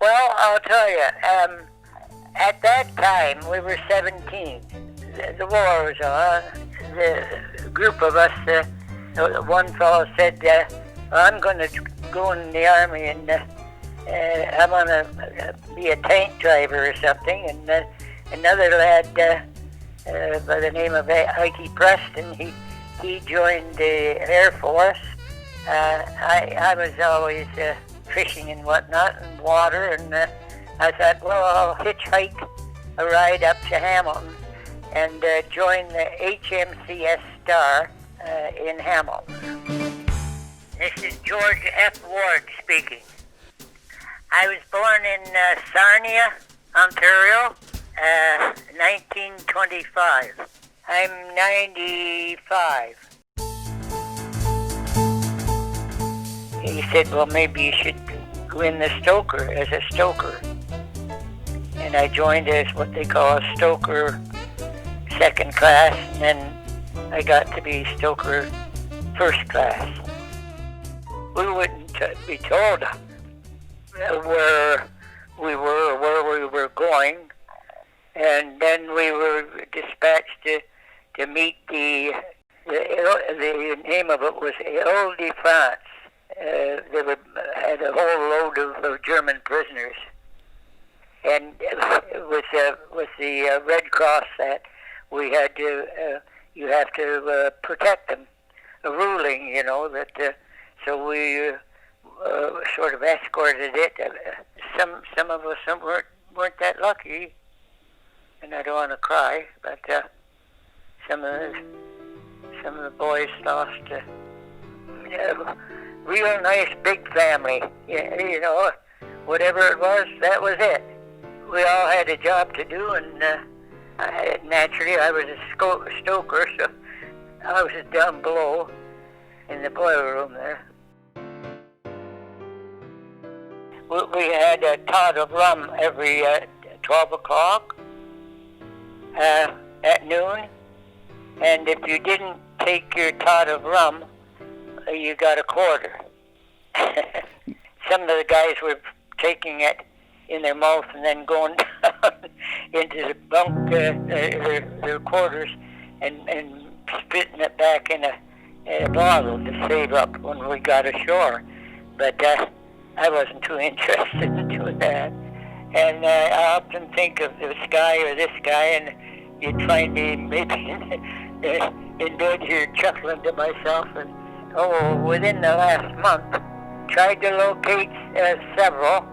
Well, I'll tell you, at that time we were 17. The war was on. The group of us, one fellow said, I'm going to go in the army and I'm going to be a tank driver or something. And another lad by the name of Ike Preston, he joined the Air Force. I was always fishing and whatnot and water, and I thought, well, I'll hitchhike a ride up to Hamilton and join the HMCS Star in Hamilton. This is George F. Ward speaking. I was born in Sarnia, Ontario, 1925. I'm 95. He said, well, maybe you should go in the stoker, as a stoker. And I joined as what they call a stoker second class, and then I got to be stoker first class. We wouldn't be told where we were or where we were going, and then we were dispatched to meet the name of it was Ile de France. They had a whole load of German prisoners, and with the Red Cross that we had to, you have to protect them. A ruling, you know, that so we sort of escorted it. Some of us weren't that lucky, and I don't want to cry, but some of the boys lost. Real nice big family, you know, whatever it was, that was it. We all had a job to do, and naturally I was a stoker, so I was down below in the boiler room there. We had a tot of rum every 12 o'clock at noon, and if you didn't take your tot of rum, you got a quarter. Some of the guys were taking it in their mouth and then going down into the bunk, their quarters, and spitting it back in a bottle to save up when we got ashore. But I wasn't too interested in doing that. And I often think of this guy or this guy, and you'd find me maybe in bed here chuckling to myself. And within the last month, tried to locate several,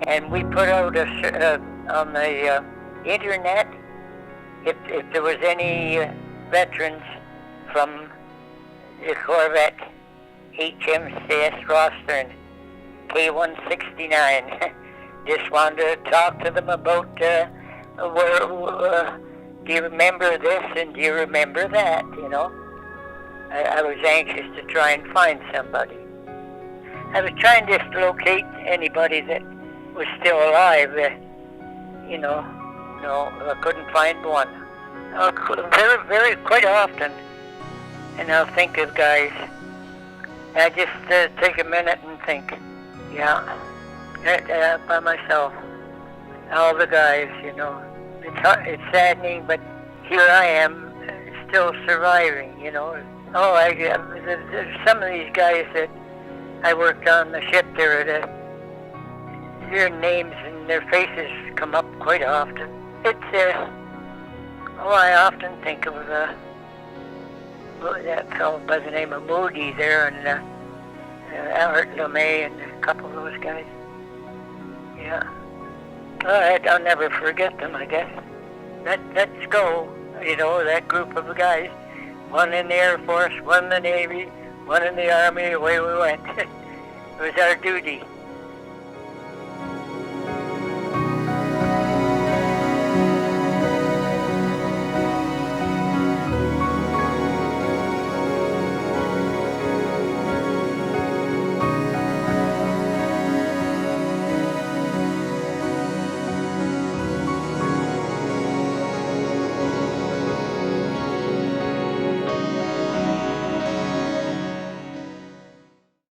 and we put out on the internet if there was any veterans from the Corvette HMCS Rosthern K-169. Just wanted to talk to them about where do you remember this and do you remember that, you know. I was anxious to try and find somebody. I was trying to locate anybody that was still alive. You know, no, I couldn't find one. Quite often, and I'll think of guys. I just take a minute and think, by myself. All the guys, you know. It's saddening, but here I am, still surviving, you know. There's some of these guys that I worked on the ship there, their names and their faces come up quite often. It's, I often think of that fellow by the name of Moody there, and Albert LeMay and a couple of those guys. Yeah. I'll never forget them, I guess. Let's go, you know, that group of guys. One in the Air Force, one in the Navy, one in the Army, away we went. It was our duty.